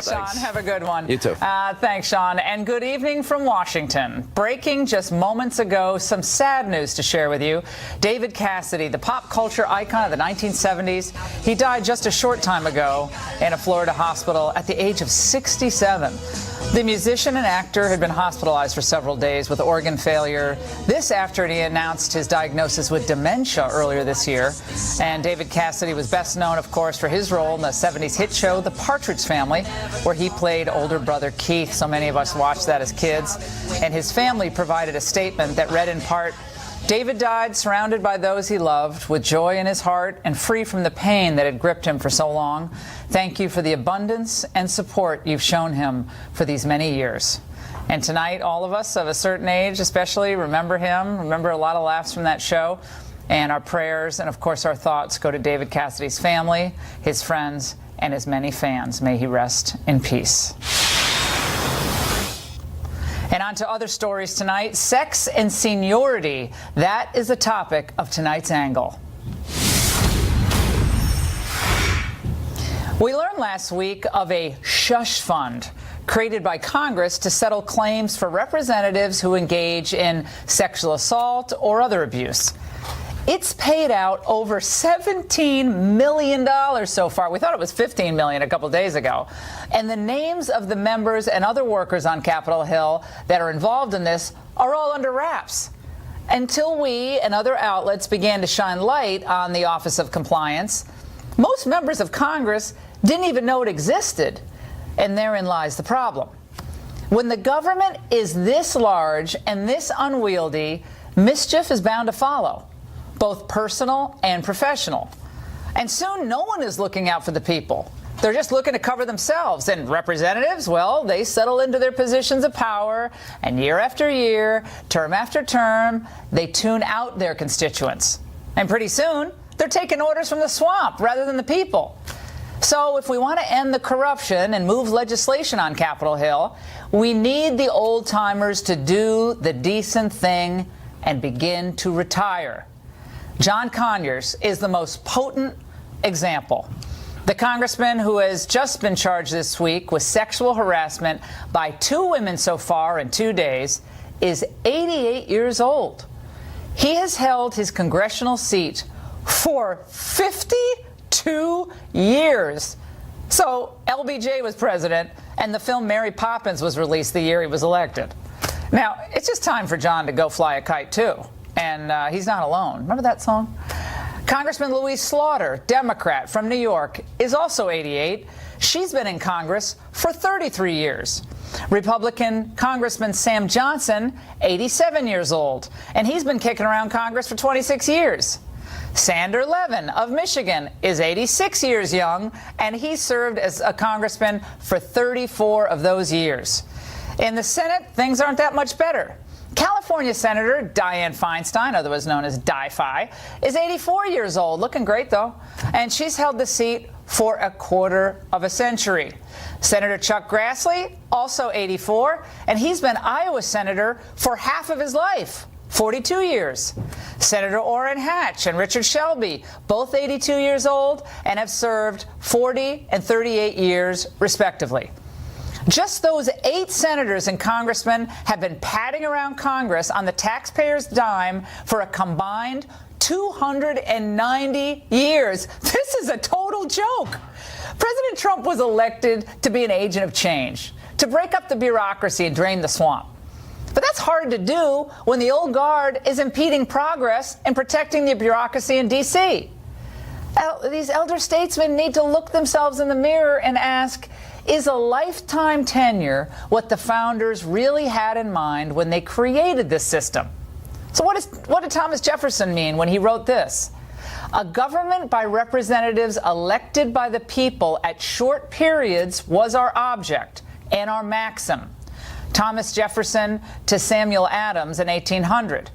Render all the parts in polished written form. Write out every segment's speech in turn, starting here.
Sean, have a good one. You too. Thanks, Sean. And good evening from Washington. Breaking just moments ago, some sad news to share with you. David Cassidy, the pop culture icon of the 1970s, he died just a short time ago in a Florida hospital at the age of 67. The musician and actor had been hospitalized for several days with organ failure. This after he announced his diagnosis with dementia earlier this year. And David Cassidy was best known, of course, for his role in the 70s hit show The Partridge Family, where he played older brother Keith. So many of us watched that as kids. And his family provided a statement that read in part, "David died surrounded by those he loved, with joy in his heart and free from the pain that had gripped him for so long. Thank you for the abundance and support you've shown him for these many years." And tonight, all of us of a certain age especially remember him, remember a lot of laughs from that show. And our prayers and, of course, our thoughts go to David Cassidy's family, his friends, and his many fans. May he rest in peace. And on to other stories tonight. Sex and seniority. That is the topic of tonight's angle. We learned last week of a shush fund created by Congress to settle claims for representatives who engage in sexual assault or other abuse. It's paid out over $17 million so far. We thought it was $15 million a couple days ago. And the names of the members and other workers on Capitol Hill that are involved in this are all under wraps. Until we and other outlets began to shine light on the Office of Compliance, most members of Congress didn't even know it existed. And therein lies the problem. When the government is this large and this unwieldy, mischief is bound to follow, both personal and professional. And soon no one is looking out for the people. They're just looking to cover themselves. And representatives, well, they settle into their positions of power, and year after year, term after term, they tune out their constituents. And pretty soon, they're taking orders from the swamp rather than the people. So if we want to end the corruption and move legislation on Capitol Hill, we need the old-timers to do the decent thing and begin to retire. John Conyers is the most potent example. The congressman who has just been charged this week with sexual harassment by 2 women so far in 2 days is 88 years old. He has held his congressional seat for 52 years. So LBJ was president, and the film Mary Poppins was released the year he was elected. Now, it's just time for John to go fly a kite, too. And he's not alone. Remember that song? Congressman Louise Slaughter, Democrat from New York, is also 88. She's been in Congress for 33 years. Republican Congressman Sam Johnson, 87 years old, and he's been kicking around Congress for 26 years. Sander Levin of Michigan is 86 years young, and he served as a congressman for 34 of those years. In the Senate, things aren't that much better. California Senator Dianne Feinstein, otherwise known as Di-Fi, is 84 years old, looking great though, and she's held the seat for a quarter of a century. Senator Chuck Grassley, also 84, and he's been Iowa Senator for half of his life, 42 years. Senator Orrin Hatch and Richard Shelby, both 82 years old, and have served 40 and 38 years, respectively. Just those 8 senators and congressmen have been padding around Congress on the taxpayers' dime for a combined 290 years. This is a total joke. President Trump was elected to be an agent of change, to break up the bureaucracy and drain the swamp. But that's hard to do when the old guard is impeding progress and protecting the bureaucracy in D.C. These elder statesmen need to look themselves in the mirror and ask, is a lifetime tenure what the founders really had in mind when they created this system? So what did Thomas Jefferson mean when he wrote this? A government by representatives elected by the people at short periods was our object and our maxim. Thomas Jefferson to Samuel Adams in 1800.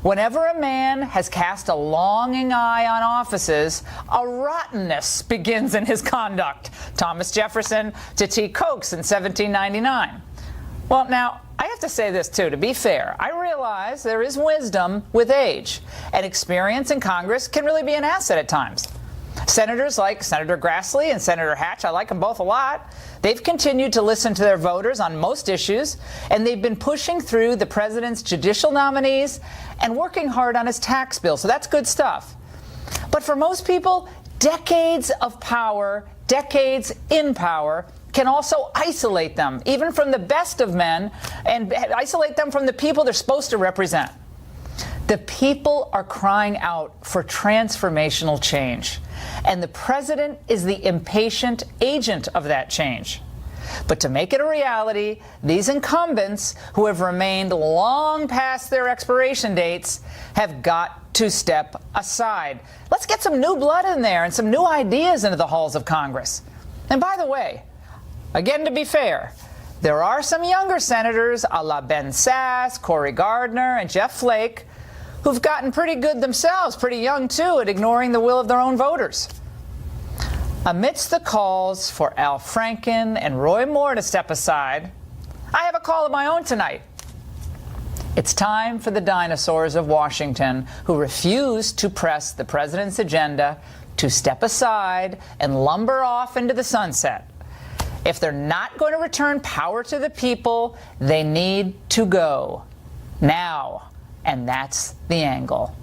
Whenever a man has cast a longing eye on offices, a rottenness begins in his conduct. Thomas Jefferson to T. Coates in 1799. Well, now, I have to say this, too. To be fair, I realize there is wisdom with age, and experience in Congress can really be an asset at times. Senators like Senator Grassley and Senator Hatch, I like them both a lot. They've continued to listen to their voters on most issues, and they've been pushing through the president's judicial nominees and working hard on his tax bill. So that's good stuff. But for most people, decades of power, decades in power, can also isolate them, even from the best of men, and isolate them from the people they're supposed to represent. The people are crying out for transformational change, and the president is the impatient agent of that change. But to make it a reality, these incumbents, who have remained long past their expiration dates, have got to step aside. Let's get some new blood in there and some new ideas into the halls of Congress. And by the way, again, to be fair, there are some younger senators, a la Ben Sasse, Cory Gardner, and Jeff Flake, who've gotten pretty good themselves, pretty young too, at ignoring the will of their own voters. Amidst the calls for Al Franken and Roy Moore to step aside, I have a call of my own tonight. It's time for the dinosaurs of Washington, who refuse to press the president's agenda, to step aside and lumber off into the sunset. If they're not going to return power to the people, they need to go now. And that's the angle.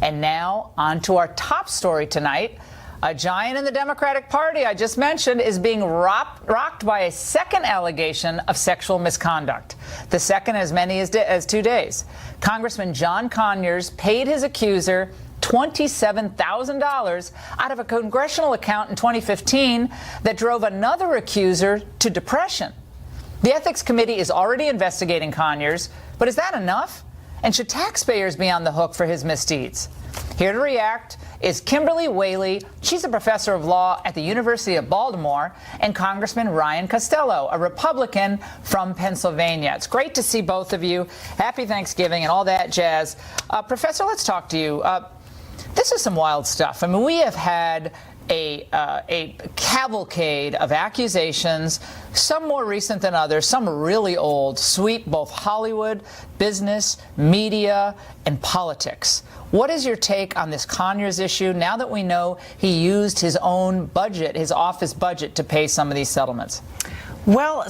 And now on to our top story tonight. A giant in the Democratic Party I just mentioned is being rocked by a second allegation of sexual misconduct. The second as many as 2 days. Congressman John Conyers paid his accuser $27,000 out of a congressional account in 2015 that drove another accuser to depression. The Ethics Committee is already investigating Conyers, but is that enough? And should taxpayers be on the hook for his misdeeds? Here to react is Kimberly Whaley. She's a professor of law at the University of Baltimore, and Congressman Ryan Costello, a Republican from Pennsylvania. It's great to see both of you. Happy Thanksgiving and all that jazz. Professor, let's talk to you. This is some wild stuff. I mean, we have had a cavalcade of accusations, some more recent than others, some really old, sweep both Hollywood, business, media, and politics. What is your take on this Conyers issue now that we know he used his own budget, his office budget, to pay some of these settlements? Well,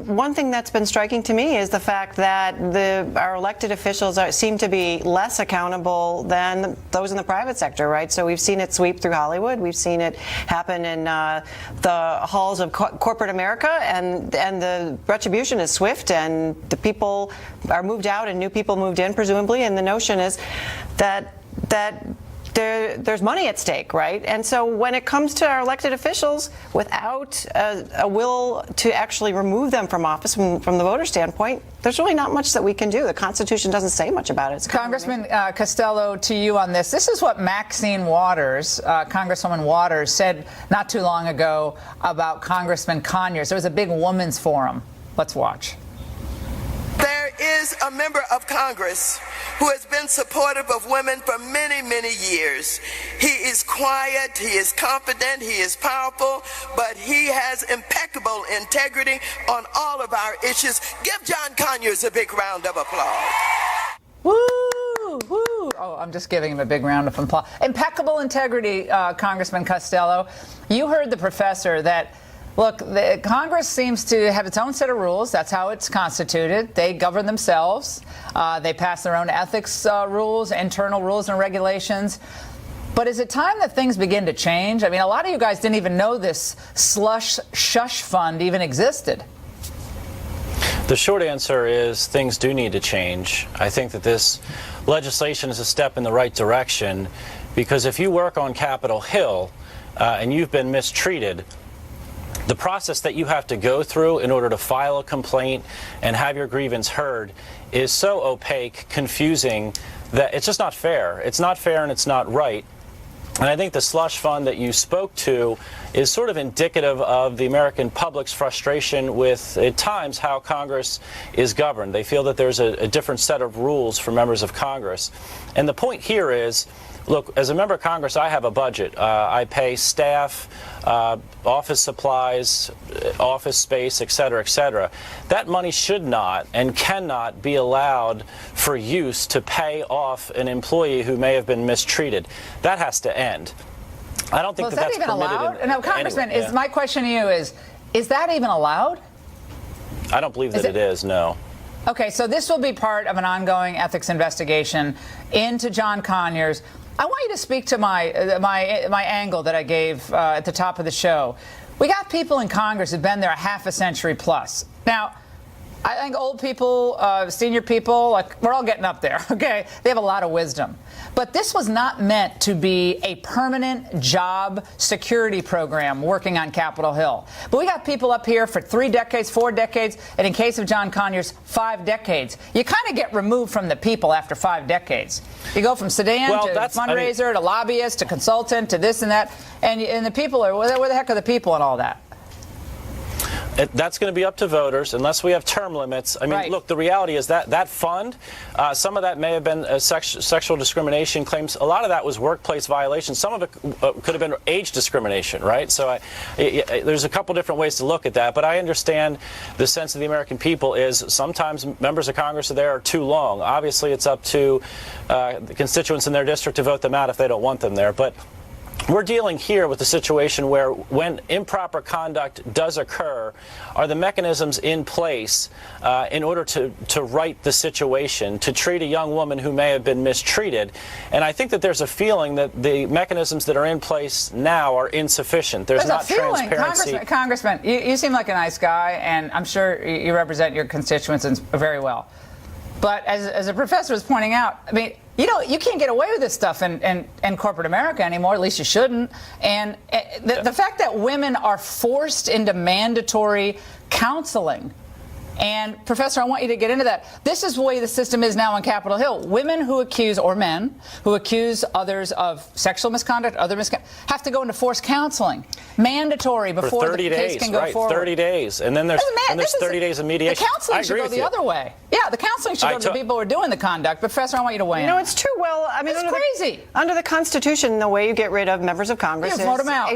one thing that's been striking to me is the fact that our elected officials seem to be less accountable than those in the private sector, right? So we've seen it sweep through Hollywood. We've seen it happen in the halls of corporate America, and the retribution is swift, and the people are moved out and new people moved in, presumably, and the notion is that there's money at stake, right? And so when it comes to our elected officials, without a will to actually remove them from office from the voter standpoint, there's really not much that we can do. The Constitution doesn't say much about it. Congressman Costello, to you on this. This is what Maxine Waters, Congresswoman Waters, said not too long ago about Congressman Conyers. There was a big women's forum. Let's watch. There is a member of Congress who has been supportive of women for many, many years. He is quiet, he is confident, he is powerful, but he has impeccable integrity on all of our issues. Give John Conyers a big round of applause. Woo! Woo! Oh, I'm just giving him a big round of applause. Impeccable integrity, Congressman Costello. You heard the professor that, look, the Congress seems to have its own set of rules. That's how it's constituted. They govern themselves. They pass their own ethics rules, internal rules and regulations. But is it time that things begin to change? I mean, a lot of you guys didn't even know this slush shush fund even existed. The short answer is things do need to change. I think that this legislation is a step in the right direction, because if you work on Capitol Hill and you've been mistreated, the process that you have to go through in order to file a complaint and have your grievance heard is so opaque, confusing, that it's just not fair. It's not fair and it's not right. And I think the slush fund that you spoke to is sort of indicative of the American public's frustration with, at times, how Congress is governed. They feel that there's a different set of rules for members of Congress. And the point here is, look, as a member of Congress, I have a budget. I pay staff, office supplies, office space, et cetera, et cetera. That money should not and cannot be allowed for use to pay off an employee who may have been mistreated. That has to end. I don't think Well, is that's even permitted. allowed? No, Congressman, anyway, my question to you is that even allowed? I don't believe that it is, no. Okay, so this will be part of an ongoing ethics investigation into John Conyers. I want you to speak to my angle that I gave at the top of the show. We got people in Congress who've been there a half a century plus. Now, I think old people, senior people, like we're all getting up there, okay? They have a lot of wisdom. But this was not meant to be a permanent job security program working on Capitol Hill. But we got people up here for 3 decades, 4 decades, and in case of John Conyers, 5 decades. You kind of get removed from the people after 5 decades. You go from sedan to fundraiser to lobbyist to consultant to this and that, and the people are, where the heck are the people and all that? That's going to be up to voters unless we have term limits. I mean, Right. Look, the reality is that fund, some of that may have been sexual discrimination claims. A lot of that was workplace violations. Some of it could have been age discrimination, right? So there's a couple different ways to look at that. But I understand the sense of the American people is sometimes members of Congress are there too long. Obviously, it's up to the constituents in their district to vote them out if they don't want them there. But we're dealing here with a situation where when improper conduct does occur, are the mechanisms in place in order to right the situation, to treat a young woman who may have been mistreated? And I think that there's a feeling that the mechanisms that are in place now are insufficient. There's not transparency. Congressman, you seem like a nice guy, and I'm sure you represent your constituents very well. But as a professor was pointing out, I mean, you can't get away with this stuff in corporate America anymore. At least you shouldn't. And the fact that women are forced into mandatory counseling. And, Professor, I want you to get into that. This is the way the system is now on Capitol Hill. Women who accuse, or men, who accuse others of sexual misconduct, have to go into forced counseling. Mandatory before the case can go forward. 30 days. And then there's 30 days of mediation. The counseling should go the other way. Yeah, the counseling should go to the people who are doing the conduct. Professor, I want you to weigh in. No, it's true. Well, I mean, it's crazy. Under the Constitution, the way you get rid of members of Congress is vote them out.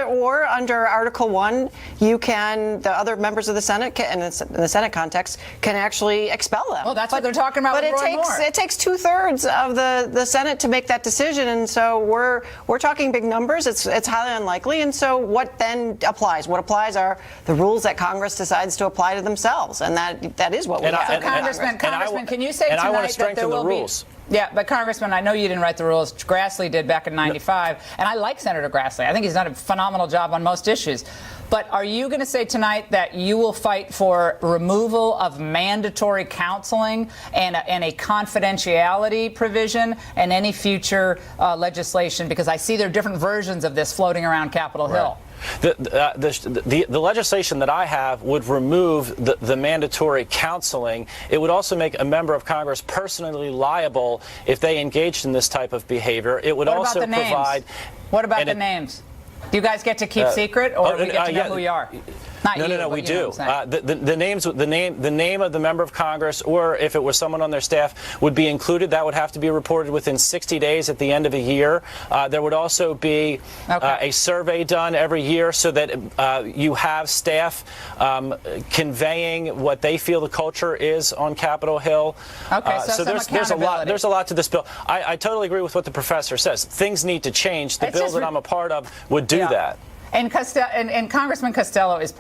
Or under Article 1, the other members of the Senate, in the Senate context, can actually expel them. Well, that's what they're talking about. But it takes 2/3 of the Senate to make that decision, and so we're talking big numbers. It's highly unlikely, and so what then applies? What applies are the rules that Congress decides to apply to themselves, and that is what we have. Congressman, can you say tonight that there will be? Yeah, but Congressman, I know you didn't write the rules. Grassley did back in '95, and I like Senator Grassley. I think he's done a phenomenal job on most issues. But are you going to say tonight that you will fight for removal of mandatory counseling and a confidentiality provision in any future legislation? Because I see there are different versions of this floating around Capitol Hill. The legislation that I have would remove the mandatory counseling. It would also make a member of Congress personally liable if they engaged in this type of behavior. It would also provide. What about the names? Do you guys get to keep secret, or do we get to know who you are? No, we do. The name of the member of Congress, or if it was someone on their staff, would be included. That would have to be reported within 60 days at the end of a year. There would also be a survey done every year so that you have staff conveying what they feel the culture is on Capitol Hill. Okay, so there's a lot to this bill. I totally agree with what the professor says. Things need to change. The bill that I'm a part of would do that. And Congressman Costello is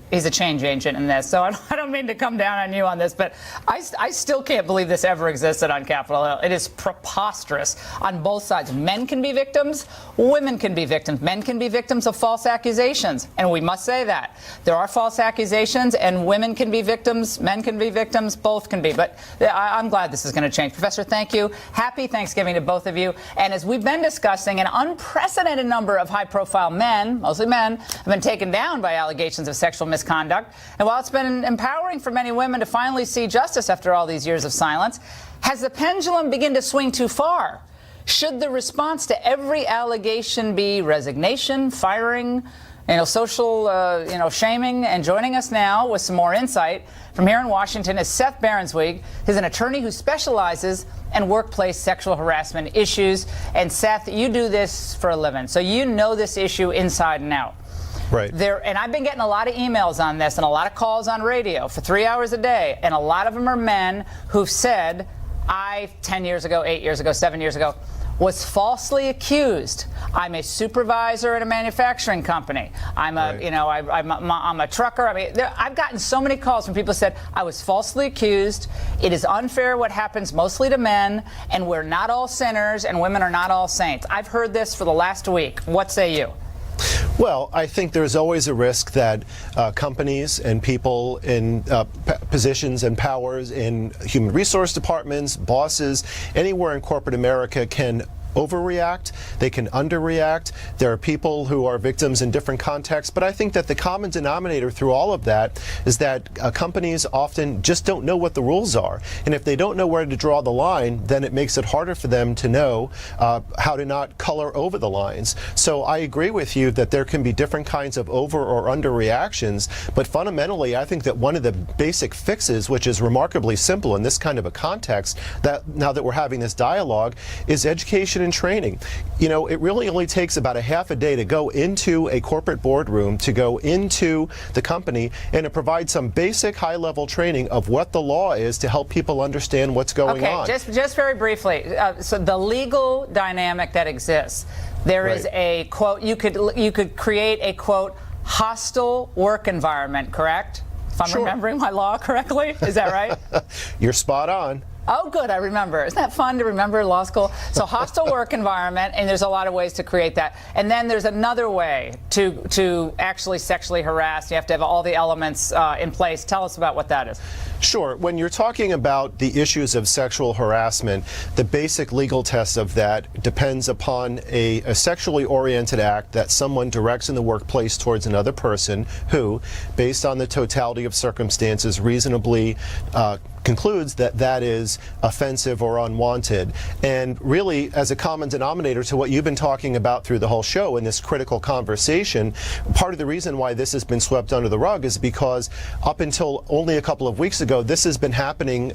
he's a change agent in this. So I don't mean to come down on you on this, but I still can't believe this ever existed on Capitol Hill. It is preposterous on both sides. Men can be victims. Women can be victims. Men can be victims of false accusations. And we must say that. There are false accusations, and women can be victims. Men can be victims. Both can be. But I'm glad this is going to change. Professor, thank you. Happy Thanksgiving to both of you. And as we've been discussing, an unprecedented number of high-profile men, mostly men, have been taken down by allegations of sexual misconduct. And while it's been empowering for many women to finally see justice after all these years of silence, has the pendulum begun to swing too far? Should the response to every allegation be resignation, firing, social, shaming? And joining us now with some more insight from here in Washington is Seth Berensweg. He's an attorney who specializes in workplace sexual harassment issues. And Seth, you do this for a living, so you know this issue inside and out. Right. And I've been getting a lot of emails on this and a lot of calls on radio for 3 hours a day. And a lot of them are men who've said, 10 years ago, 8 years ago, 7 years ago, was falsely accused. I'm a supervisor at a manufacturing company. I'm a, Right. you know, I'm a trucker. I mean, I've gotten so many calls from people who said I was falsely accused. It is unfair what happens mostly to men, and we're not all sinners, and women are not all saints. I've heard this for the last week. What say you? Well, I think there's always a risk that companies and people in positions and powers in human resource departments, bosses, anywhere in corporate America can overreact, they can underreact. There are people who are victims in different contexts, but I think that the common denominator through all of that is that companies often just don't know what the rules are. And if they don't know where to draw the line, then it makes it harder for them to know how to not color over the lines. So I agree with you that there can be different kinds of over or under reactions, but fundamentally I think that one of the basic fixes, which is remarkably simple in this kind of a context, that now that we're having this dialogue, is education and training. You know, it really only takes about a half a day to go into a corporate boardroom, to go into the company, and to provide some basic high-level training of what the law is to help people understand what's going on. Okay, just very briefly. So the legal dynamic that exists, there is a quote. You could create a quote hostile work environment. Correct? If I'm remembering my law correctly, is that right? You're spot on. Oh, good. I remember. Isn't that fun to remember law school? So hostile work environment, and there's a lot of ways to create that. And then there's another way to actually sexually harass. You have to have all the elements in place. Tell us about what that is. Sure. When you're talking about the issues of sexual harassment, the basic legal test of that depends upon a sexually oriented act that someone directs in the workplace towards another person who, based on the totality of circumstances, reasonably concludes that that is offensive or unwanted. And really, as a common denominator to what you've been talking about through the whole show in this critical conversation, part of the reason why this has been swept under the rug is because up until only a couple of weeks ago, this has been happening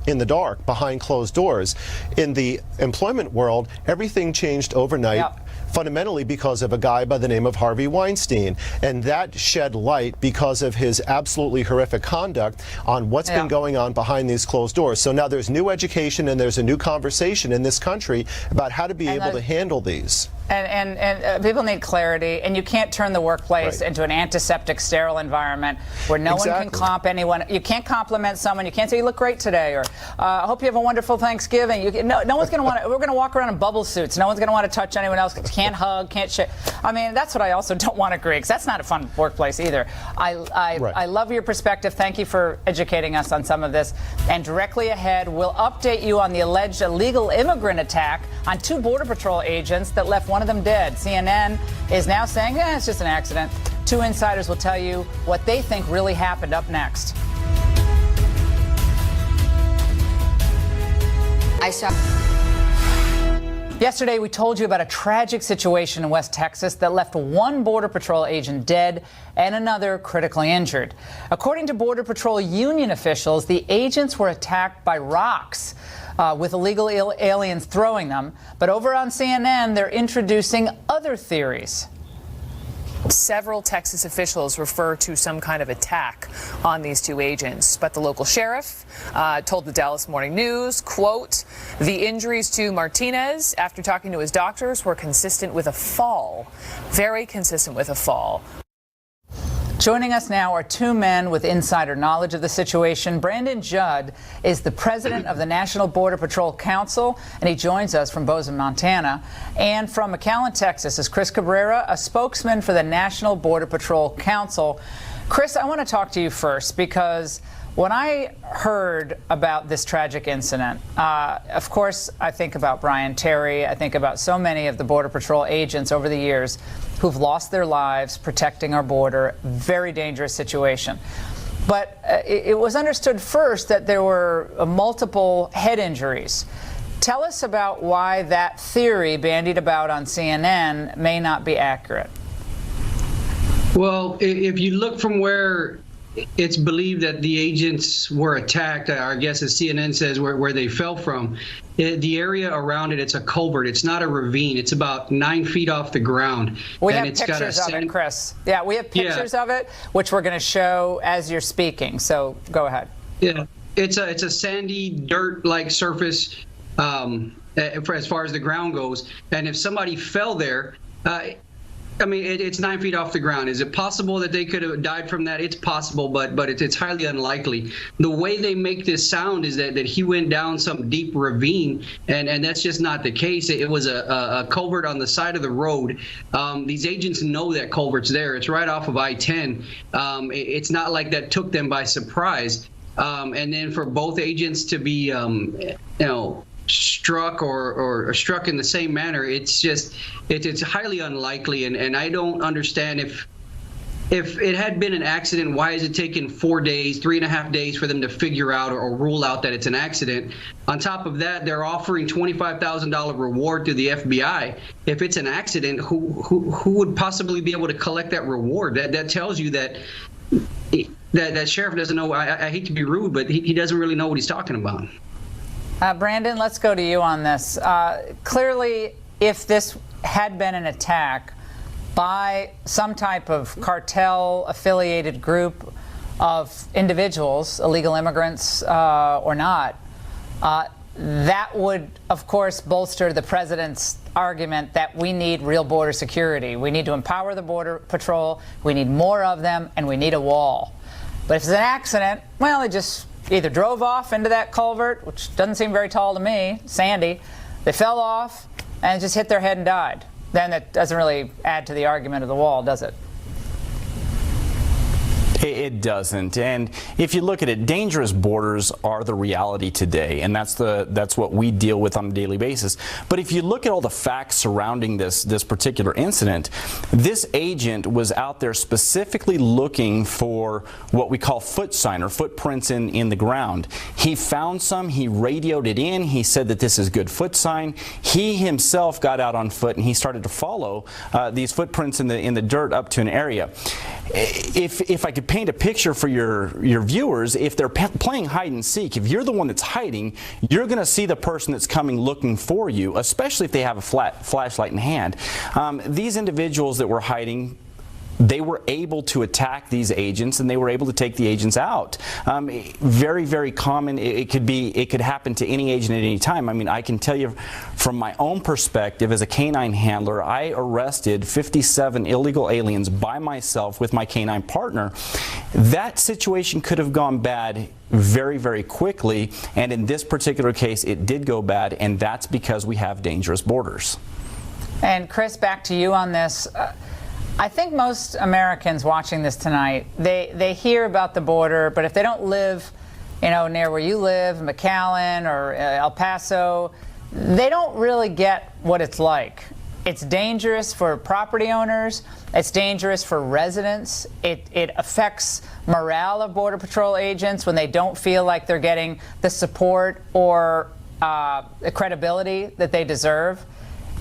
in the dark, behind closed doors. In the employment world, everything changed overnight. Yep. Fundamentally because of a guy by the name of Harvey Weinstein. And that shed light because of his absolutely horrific conduct on what's been going on behind these closed doors. So now there's new education and there's a new conversation in this country about how to be able to handle these. And people need clarity, and you can't turn the workplace into an antiseptic, sterile environment where no one can comp anyone. You can't compliment someone. You can't say you look great today, or I hope you have a wonderful Thanksgiving. No one's going to want to. We're going to walk around in bubble suits. No one's going to want to touch anyone else. Can't hug, can't shake. I mean, that's what I also don't want to agree, because that's not a fun workplace either. I love your perspective. Thank you for educating us on some of this. And directly ahead, we'll update you on the alleged illegal immigrant attack on 2 Border Patrol agents that left one of them dead. CNN is now saying, it's just an accident. 2 insiders will tell you what they think really happened up next. Yesterday, we told you about a tragic situation in West Texas that left 1 Border Patrol agent dead and another critically injured. According to Border Patrol union officials, the agents were attacked by rocks, with illegal aliens throwing them. But over on CNN, they're introducing other theories. Several Texas officials refer to some kind of attack on these 2 agents, but the local sheriff told the Dallas Morning News, quote, the injuries to Martinez after talking to his doctors were consistent with a fall, very consistent with a fall. Joining us now are 2 men with insider knowledge of the situation. Brandon Judd is the president of the National Border Patrol Council, and he joins us from Bozeman, Montana. And from McAllen, Texas, is Chris Cabrera, a spokesman for the National Border Patrol Council. Chris, I want to talk to you first because when I heard about this tragic incident, of course, I think about Brian Terry. I think about so many of the Border Patrol agents over the years who've lost their lives protecting our border. Very dangerous situation. But it was understood first that there were multiple head injuries. Tell us about why that theory bandied about on CNN may not be accurate. Well, if you look from where it's believed that the agents were attacked, I guess as CNN says, where they fell from, the area around it, it's a culvert. It's not a ravine. It's about 9 feet off the ground. We have pictures of it, Chris. Yeah, we have pictures of it, which we're going to show as you're speaking. So go ahead. Yeah, it's a sandy, dirt-like surface. as far as the ground goes. And if somebody fell there, I mean, it's 9 feet off the ground. Is it possible that they could have died from that? It's possible, but it's highly unlikely. The way they make this sound is that he went down some deep ravine, and that's just not the case. It was a culvert on the side of the road. These agents know that culvert's there. It's right off of I-10. It's not like that took them by surprise. And then for both agents to be, struck or struck in the same manner, it's highly unlikely, and I don't understand if it had been an accident, why is it taking 4 days, 3.5 days for them to figure out or rule out that it's an accident? On top of that, they're offering $25,000 reward to the FBI. If it's an accident, who would possibly be able to collect that reward? That tells you that sheriff doesn't know. I hate to be rude, but he doesn't really know what he's talking about. Brandon, let's go to you on this. Clearly, if this had been an attack by some type of cartel-affiliated group of individuals, illegal immigrants or not, that would, of course, bolster the president's argument that we need real border security. We need to empower the Border Patrol, we need more of them, and we need a wall. But if it's an accident, well, they just either drove off into that culvert, which doesn't seem very tall to me, sandy, they fell off and just hit their head and died. Then that doesn't really add to the argument of the wall, does it? It doesn't. And if you look at it, dangerous borders are the reality today, and that's what we deal with on a daily basis. But if you look at all the facts surrounding this particular incident, this agent was out there specifically looking for what we call foot sign or footprints in the ground. He found some, he radioed it in, he said that this is good foot sign. He himself got out on foot and he started to follow these footprints in the dirt up to an area. If I could paint a picture for your viewers, if they're playing hide and seek, if you're the one that's hiding, you're going to see the person that's coming looking for you, especially if they have a flashlight in hand. These individuals that were hiding, they were able to attack these agents and they were able to take the agents out. Very, very common. It could happen to any agent at any time. I mean, I can tell you from my own perspective as a canine handler, I arrested 57 illegal aliens by myself with my canine partner. That situation could have gone bad very, very quickly, and in this particular case it did go bad, and that's because we have dangerous borders. And Chris, back to you on this. I think most Americans watching this tonight, they hear about the border, but if they don't live, near where you live, McAllen or El Paso, they don't really get what it's like. It's dangerous for property owners. It's dangerous for residents. It affects morale of Border Patrol agents when they don't feel like they're getting the support or the credibility that they deserve.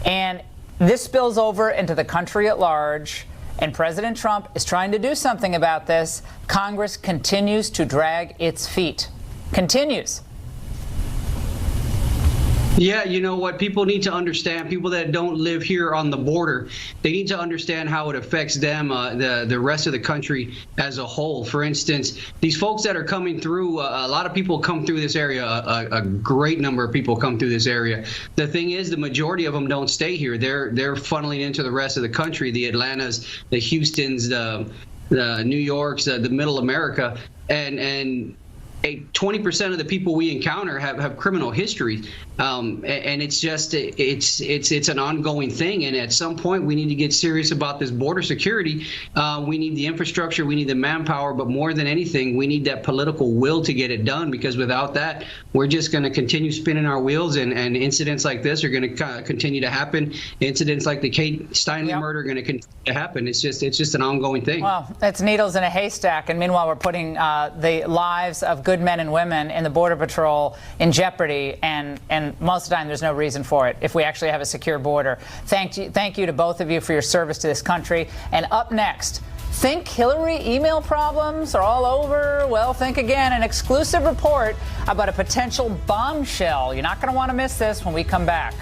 And this spills over into the country at large, and President Trump is trying to do something about this. Congress continues to drag its feet. Continues. Yeah, you know what? People need to understand, people that don't live here on the border, they need to understand how it affects them, the rest of the country as a whole. For instance, these folks that are coming through, a lot of people come through this area, a great number of people come through this area. The thing is, the majority of them don't stay here. They're funneling into the rest of the country, the Atlantas, the Houstons, the New Yorks, the middle America, and 20% of the people we encounter have criminal history, and it's just it's an ongoing thing. And at some point, we need to get serious about this border security. We need the infrastructure, we need the manpower, but more than anything, we need that political will to get it done. Because without that, we're just going to continue spinning our wheels, and incidents like this are going to continue to happen. Incidents like the Kate Steinle murder are going to continue to happen. It's just an ongoing thing. Well, it's needles in a haystack, and meanwhile, we're putting the lives of good men and women in the Border Patrol in jeopardy, and most of the time there's no reason for it if we actually have a secure border. Thank you to both of you for your service to this country. And up next, think Hillary email problems are all over? Well, think again. An exclusive report about a potential bombshell. You're not going to want to miss this when we come back.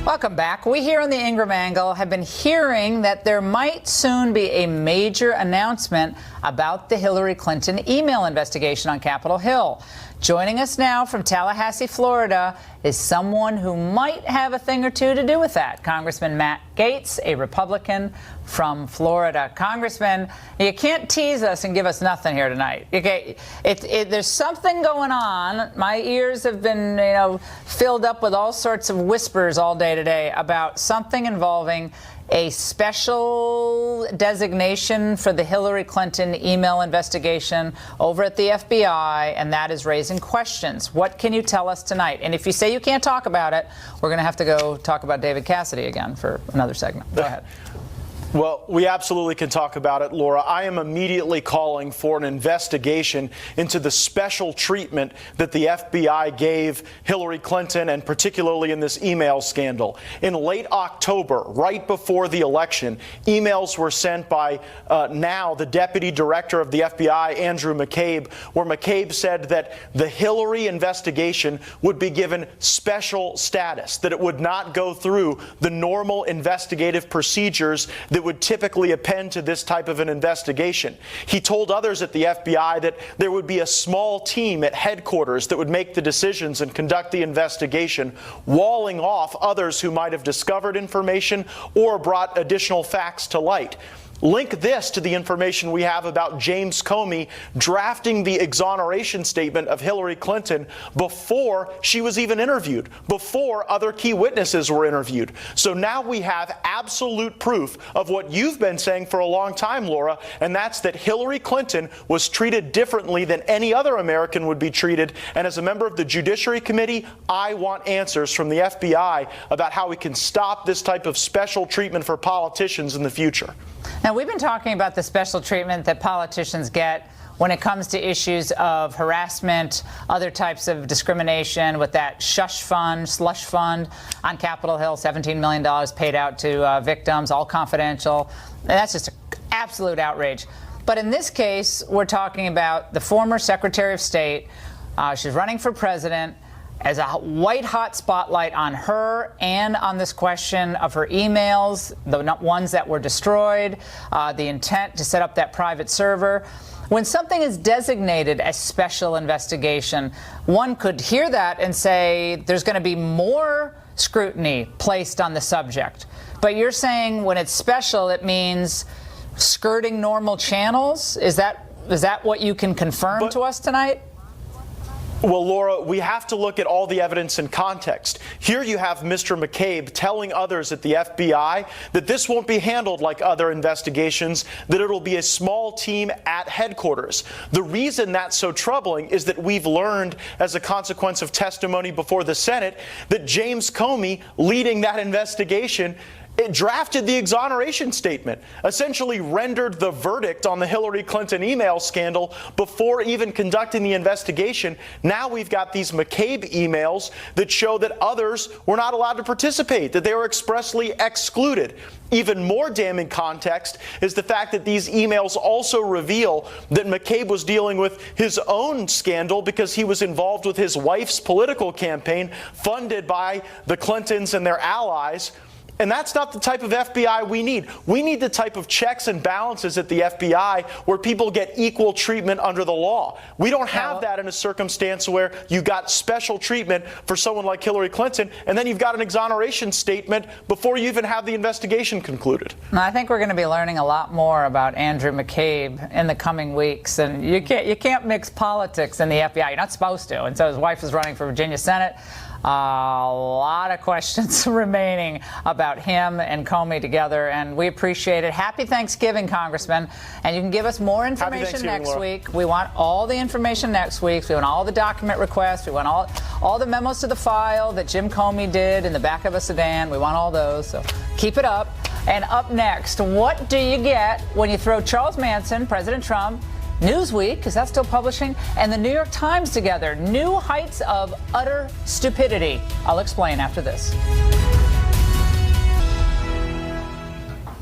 Welcome back. We here on the Ingraham Angle have been hearing that there might soon be a major announcement about the Hillary Clinton email investigation on Capitol Hill. Joining us now from Tallahassee, Florida, is someone who might have a thing or two to do with that. Congressman Matt Gaetz, a Republican from Florida. Congressman, you can't tease us and give us nothing here tonight. Okay, there's something going on. My ears have been, filled up with all sorts of whispers all day today about something involving a special designation for the Hillary Clinton email investigation over at the FBI, and that is raising questions. What can you tell us tonight? And if you say you can't talk about it, we're going to have to go talk about David Cassidy again for another segment. Go ahead. Well, we absolutely can talk about it, Laura. I am immediately calling for an investigation into the special treatment that the FBI gave Hillary Clinton, and particularly in this email scandal. In late October, right before the election, emails were sent by now the Deputy Director of the FBI, Andrew McCabe, where McCabe said that the Hillary investigation would be given special status, that it would not go through the normal investigative procedures that would typically append to this type of an investigation. He told others at the FBI that there would be a small team at headquarters that would make the decisions and conduct the investigation, walling off others who might have discovered information or brought additional facts to light. Link this to the information we have about James Comey drafting the exoneration statement of Hillary Clinton before she was even interviewed, before other key witnesses were interviewed. So now we have absolute proof of what you've been saying for a long time, Laura, and that's that Hillary Clinton was treated differently than any other American would be treated. And as a member of the Judiciary Committee, I want answers from the FBI about how we can stop this type of special treatment for politicians in the future. Now, we've been talking about the special treatment that politicians get when it comes to issues of harassment, other types of discrimination, with that slush fund on Capitol Hill, $17 million paid out to victims, all confidential. And that's just an absolute outrage. But in this case, we're talking about the former Secretary of State. She's running for president. As a white-hot spotlight on her and on this question of her emails, the ones that were destroyed, the intent to set up that private server. When something is designated as special investigation, one could hear that and say there's going to be more scrutiny placed on the subject. But you're saying when it's special, it means skirting normal channels? Is that what you can confirm to us tonight? Well, Laura, we have to look at all the evidence in context. Here you have Mr. McCabe telling others at the FBI that this won't be handled like other investigations, that it'll be a small team at headquarters. The reason that's so troubling is that we've learned, as a consequence of testimony before the Senate, that James Comey, leading that investigation, it drafted the exoneration statement, essentially rendered the verdict on the Hillary Clinton email scandal before even conducting the investigation. Now we've got these McCabe emails that show that others were not allowed to participate, that they were expressly excluded. Even more damning context is the fact that these emails also reveal that McCabe was dealing with his own scandal because he was involved with his wife's political campaign funded by the Clintons and their allies. And that's not the type of FBI we need. We need the type of checks and balances at the FBI where people get equal treatment under the law. We don't have that in a circumstance where you got special treatment for someone like Hillary Clinton, and then you've got an exoneration statement before you even have the investigation concluded. I think we're going to be learning a lot more about Andrew McCabe in the coming weeks. And you can't mix politics in the FBI. You're not supposed to. And so his wife is running for Virginia Senate. A lot of questions remaining about him and Comey together, and we appreciate it. Happy Thanksgiving, Congressman. And you can give us more information next week. We want all the information next week. We want all the document requests. We want all the memos to the file that Jim Comey did in the back of a sedan. We want all those, so keep it up. And up next, what do you get when you throw Charles Manson, President Trump, Newsweek, is that still publishing, and the New York Times together? New heights of utter stupidity. I'll explain after this.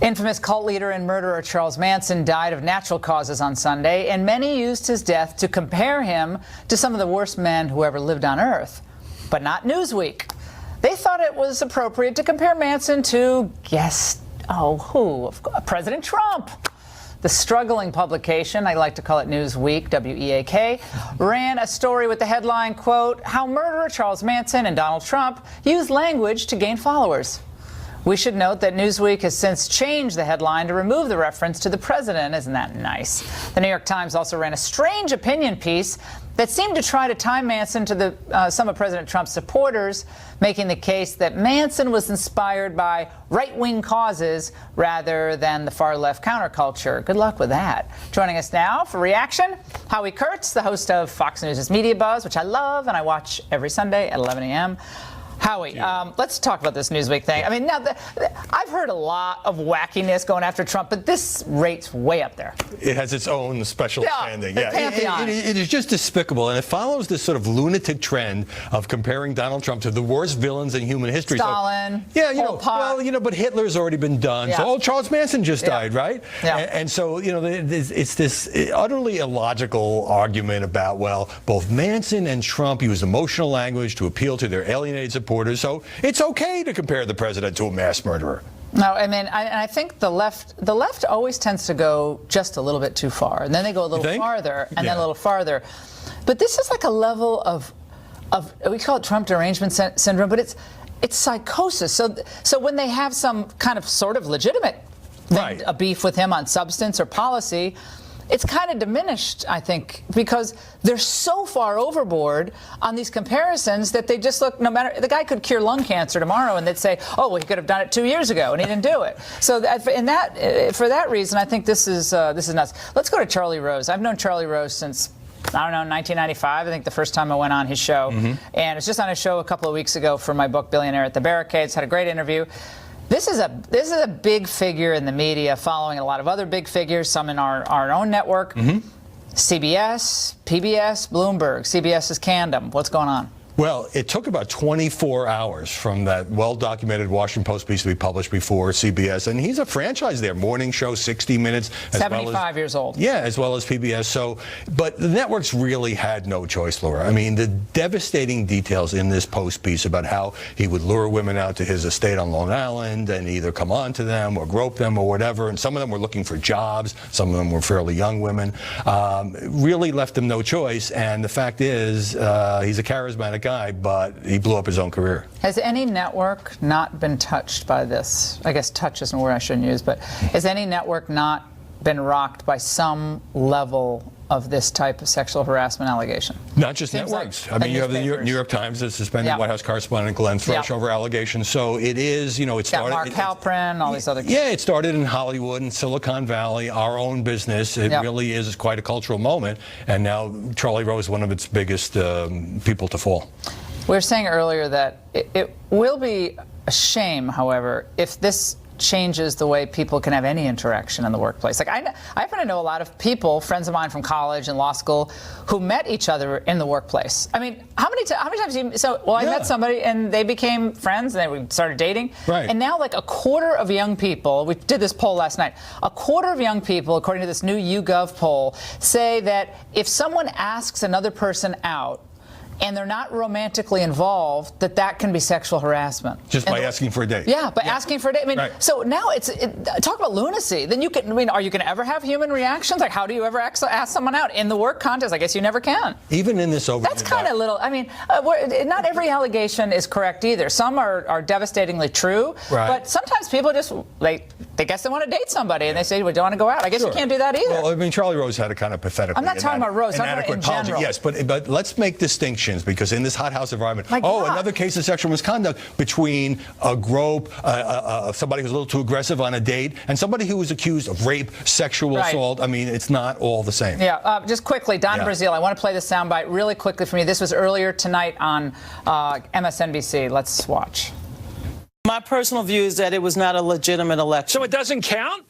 Infamous cult leader and murderer Charles Manson died of natural causes on Sunday, and many used his death to compare him to some of the worst men who ever lived on Earth. But not Newsweek. they thought it was appropriate to compare Manson to, guess, who? President Trump. The struggling publication, I like to call it Newsweek, W-E-A-K, ran a story with the headline, quote, "How Murderer Charles Manson and Donald Trump Used Language to Gain Followers." We should note that Newsweek has since changed the headline to remove the reference to the president. Isn't that nice? The New York Times also ran a strange opinion piece that seemed to try to tie Manson to some of President Trump's supporters, making the case that Manson was inspired by right-wing causes rather than the far-left counterculture. Good luck with that. Joining us now for reaction, Howie Kurtz, the host of Fox News' Media Buzz, which I love and I watch every Sunday at 11 a.m. Howie, let's talk about this Newsweek thing. I mean, now, I've heard a lot of wackiness going after Trump, but this rate's way up there. It has its own special standing. Pantheon. It is just despicable, and it follows this sort of lunatic trend of comparing Donald Trump to the worst villains in human history. Stalin. So, but Hitler's already been done. So, Charles Manson just died, right? Yeah. And so, it's this utterly illogical argument about, well, both Manson and Trump used emotional language to appeal to their alienated supporters. So it's okay to compare the president to a mass murderer. No, I mean, I think the left always tends to go just a little bit too far, and then they go a little farther, and then a little farther. But this is like a level of we call it Trump derangement syndrome, but it's psychosis. So when they have some kind of sort of legitimate thing, a beef with him on substance or policy, it's kind of diminished, I think, because they're so far overboard on these comparisons that they just look, no matter, the guy could cure lung cancer tomorrow and they'd say, oh, well, he could have done it 2 years ago and he didn't do it. So for that reason, I think this is nuts. Let's go to Charlie Rose. I've known Charlie Rose since, I don't know, 1995, I think the first time I went on his show. And it's just on his show a couple of weeks ago for my book, Billionaire at the Barricades. Had a great interview. This is a big figure in the media, following a lot of other big figures, some in our own network. CBS, PBS, Bloomberg, CBS's Candom. What's going on? Well, it took about 24 hours from that well-documented Washington Post piece to be published before CBS, and he's a franchise there. Morning show, 60 Minutes. 75 years old. Yeah, as well as PBS. So, but the networks really had no choice, Laura. I mean, the devastating details in this Post piece about how he would lure women out to his estate on Long Island and either come on to them or grope them or whatever, and some of them were looking for jobs, some of them were fairly young women, really left them no choice. And the fact is, he's a charismatic guy, but he blew up his own career. Has any network not been touched by this? I guess touch isn't a word I shouldn't use, but has any network not been rocked by some level of this type of sexual harassment allegation? Not just networks. I mean, you have the New York Times that suspended White House correspondent Glenn Thrush over allegations. So it is, it started. Mark Halperin, all these other. Yeah, it started in Hollywood and Silicon Valley, our own business. It really is quite a cultural moment. And now Charlie Rose, one of its biggest people to fall. We were saying earlier that it will be a shame, however, if this changes the way people can have any interaction in the workplace. Like I happen to know a lot of people, friends of mine from college and law school, who met each other in the workplace. I mean, how many times I met somebody and they became friends and then we started dating. Right. And now like a quarter of young people, we did this poll last night, a quarter of young people, according to this new YouGov poll, say that if someone asks another person out and they're not romantically involved, that can be sexual harassment. Just by asking for a date. Yeah, by asking for a date. I mean, so now talk about lunacy. Then you can, are you going to ever have human reactions? Like, how do you ever ask someone out in the work context? I guess you never can. Even in this That's kind of little. I mean, not every allegation is correct either. Some are devastatingly true. Right. But sometimes people just, they guess they want to date somebody and they say, well, do you want to go out? I guess you can't do that either. Well, I mean, Charlie Rose had a kind of pathetic. I'm not talking about Rose. I'm talking about in general. Yes, but let's make distinctions, because in this hothouse environment, another case of sexual misconduct between a grope, somebody who's a little too aggressive on a date, and somebody who was accused of rape, sexual assault. I mean, it's not all the same. Yeah, just quickly, Don Brazil, I want to play this soundbite really quickly for me. This was earlier tonight on MSNBC. Let's watch. My personal view is that it was not a legitimate election. So it doesn't count?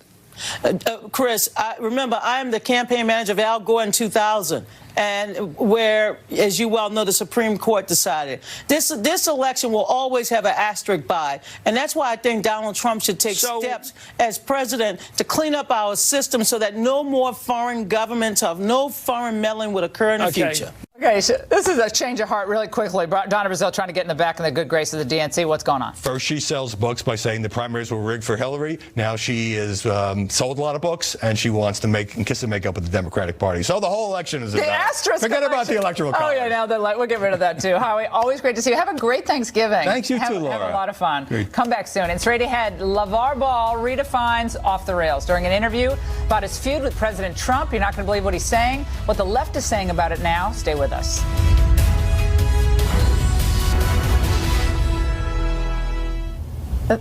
Chris, remember, I am the campaign manager of Al Gore in 2000, and where, as you well know, the Supreme Court decided. This election will always have an asterisk by it, and that's why I think Donald Trump should take steps as president to clean up our system so that no more foreign governments of no foreign meddling would occur in the future. Okay, so this is a change of heart really quickly. Donna Brazile trying to get in the back in the good grace of the DNC. What's going on? First, she sells books by saying the primaries were rigged for Hillary. Now she has sold a lot of books, and she wants to kiss and make up with the Democratic Party. So the whole election is the asterisk. Forget about the electoral college. Oh, yeah, now we'll get rid of that, too. Howie, always great to see you. Have a great Thanksgiving. Thanks, you too, Laura. Have a lot of fun. Great. Come back soon. And straight ahead, LeVar Ball redefines off the rails. During an interview about his feud with President Trump, you're not going to believe what he's saying, what the left is saying about it now. Stay with us.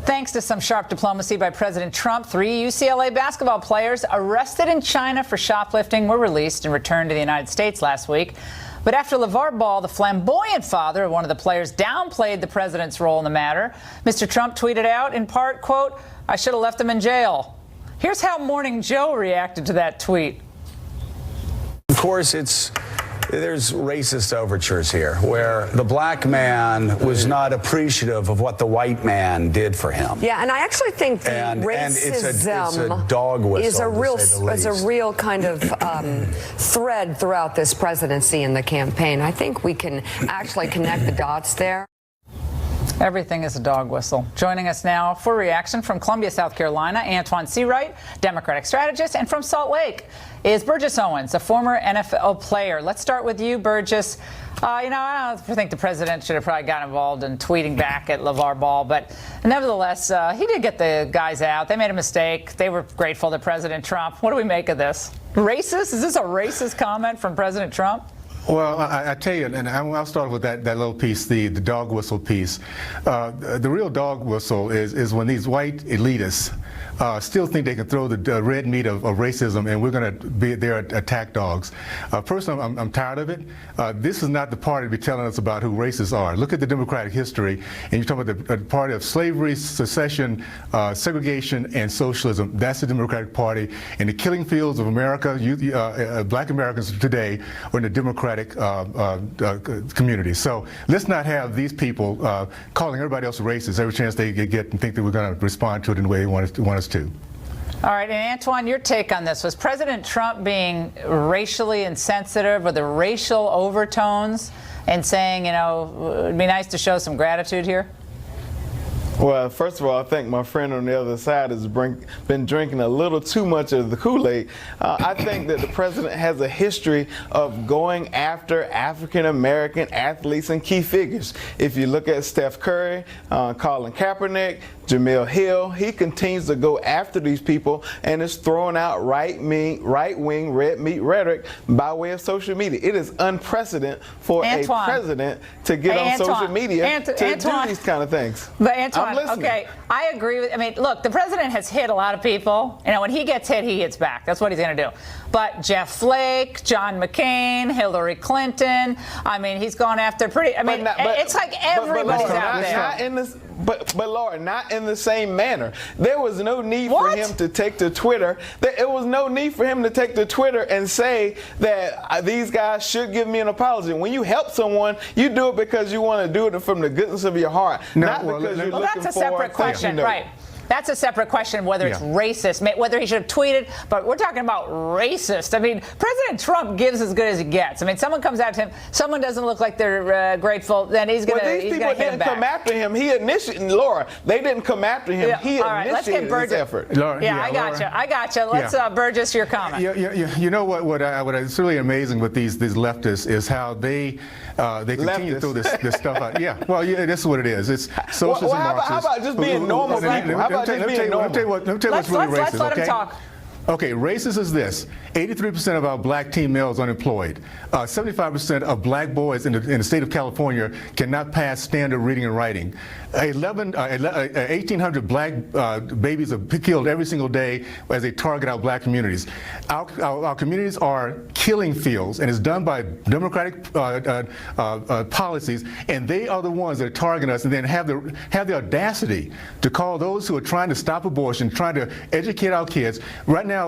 Thanks to some sharp diplomacy by President Trump, 3 UCLA basketball players arrested in China for shoplifting were released and returned to the United States last week. But after LeVar Ball, the flamboyant father of one of the players, downplayed the president's role in the matter, Mr. Trump tweeted out, in part, quote, "I should have left him in jail." Here's how Morning Joe reacted to that tweet. Of course, there's racist overtures here where the black man was not appreciative of what the white man did for him. Yeah, and I actually think the racism it's a dog whistle, is a real kind of thread throughout this presidency and the campaign. I think we can actually connect the dots there. Everything is a dog whistle. Joining us now for reaction from Columbia, South Carolina, Antoine Seawright, Democratic strategist, and from Salt Lake is Burgess Owens, a former NFL player. Let's start with you, Burgess. I don't think the president should have probably got involved in tweeting back at LeVar Ball, but nevertheless, he did get the guys out. They made a mistake. They were grateful to President Trump. What do we make of this? Racist? Is this a racist comment from President Trump? Well, I tell you, and I'll start with that little piece, the dog whistle piece. The real dog whistle is when these white elitists still think they can throw the red meat of racism, and we're going to be their attack dogs. Personally, I'm tired of it. This is not the party to be telling us about who racists are. Look at the Democratic history, and you're talking about the party of slavery, secession, segregation, and socialism. That's the Democratic Party. In the killing fields of America, black Americans today are in the Democratic community. So let's not have these people calling everybody else racist every chance they get and think that we're going to respond to it in the way they want us to. All right, and Antoine, your take on this. Was President Trump being racially insensitive with the racial overtones and saying, it'd be nice to show some gratitude here? Well, first of all, I think my friend on the other side has been drinking a little too much of the Kool-Aid. I think that the president has a history of going after African-American athletes and key figures. If you look at Steph Curry, Colin Kaepernick, Jamil Hill, he continues to go after these people and is throwing out right-wing red meat rhetoric by way of social media. It is unprecedented for a president to get on social media to do these kind of things. But Antoine, okay, I agree with. Look, the president has hit a lot of people. When he gets hit, he hits back. That's what he's going to do. But Jeff Flake, John McCain, Hillary Clinton. He's gone after pretty. It's like everybody's out there. But Laura, not in the same manner. There was no need for him to take to Twitter. There was no need for him to take to Twitter and say that these guys should give me an apology. When you help someone, you do it because you want to do it from the goodness of your heart, not because you're looking for that's a separate question, right? That's a separate question, whether it's racist, whether he should have tweeted, but we're talking about racist. President Trump gives as good as he gets. Someone comes at him, someone doesn't look like they're grateful, then he's going to hit him back. These people didn't come after him. He initiated, Laura, they didn't come after him. He initiated this effort. Laura, I got you. Let's, Burgess, your comment. You know what is really amazing with these leftists is how they continue to throw this stuff out. Yeah, well, this is what it is. It's socialism, Marxism. How about just being normal? Let me tell you what's really racist. Let's let him talk. Okay, racist is this. 83% of our black teen males unemployed. 75% of black boys in the state of California cannot pass standard reading and writing. 1,800 black babies are killed every single day as they target our black communities. Our communities are killing fields, and it's done by democratic policies, and they are the ones that are targeting us and then have the audacity to call those who are trying to stop abortion, trying to educate our kids. Right now,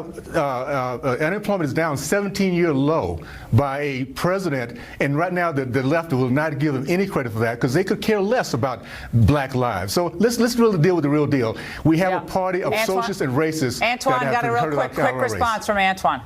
unemployment is down 17-year low by a president, and right now the left will not give them any credit for that because they could care less about black lives. So let's really deal with the real deal. We have a party of socialists and racists. Antoine, got a real quick response from Antoine.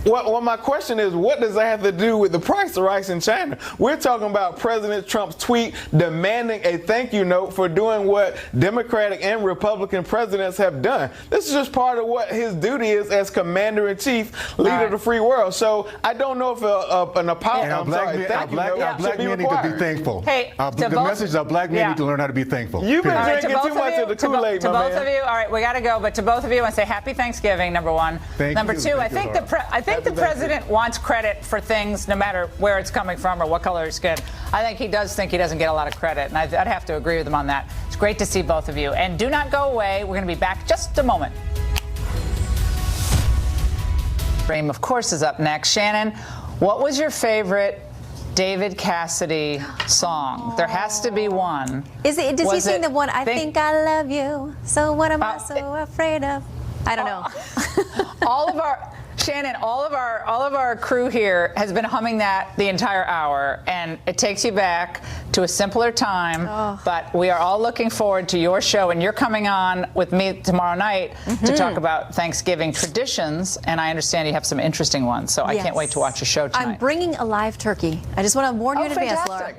Well, my question is, what does that have to do with the price of rice in China? We're talking about President Trump's tweet demanding a thank you note for doing what Democratic and Republican presidents have done. This is just part of what his duty is as commander-in-chief, leader of the free world. So I don't know if an apology, Our black men need to be thankful. Hey, the message is our black men need to learn how to be thankful. You've been Right, drinking too much of the Kool-Aid, to both of you, all right, we got to go. But to both of you, I want to say Happy Thanksgiving. Number one. Number two, I think the president wants credit for things, no matter where it's coming from or what color his skin. I think he doesn't get a lot of credit, and I'd have to agree with him on that. It's great to see both of you, and do not go away. We're going to be back just a moment. Frame, of course, is up next. Shannon, what was your favorite David Cassidy song? There has to be one. Does he sing the one, I think I love you, so what am I so afraid of? I don't know. Shannon, all of our crew here has been humming that the entire hour, and it takes you back to a simpler time. Oh. But we are all looking forward to your show, and you're coming on with me tomorrow night to talk about Thanksgiving traditions, and I understand you have some interesting ones, so I can't wait to watch your show tonight. I'm bringing a live turkey. I just want to warn you in advance, Laura.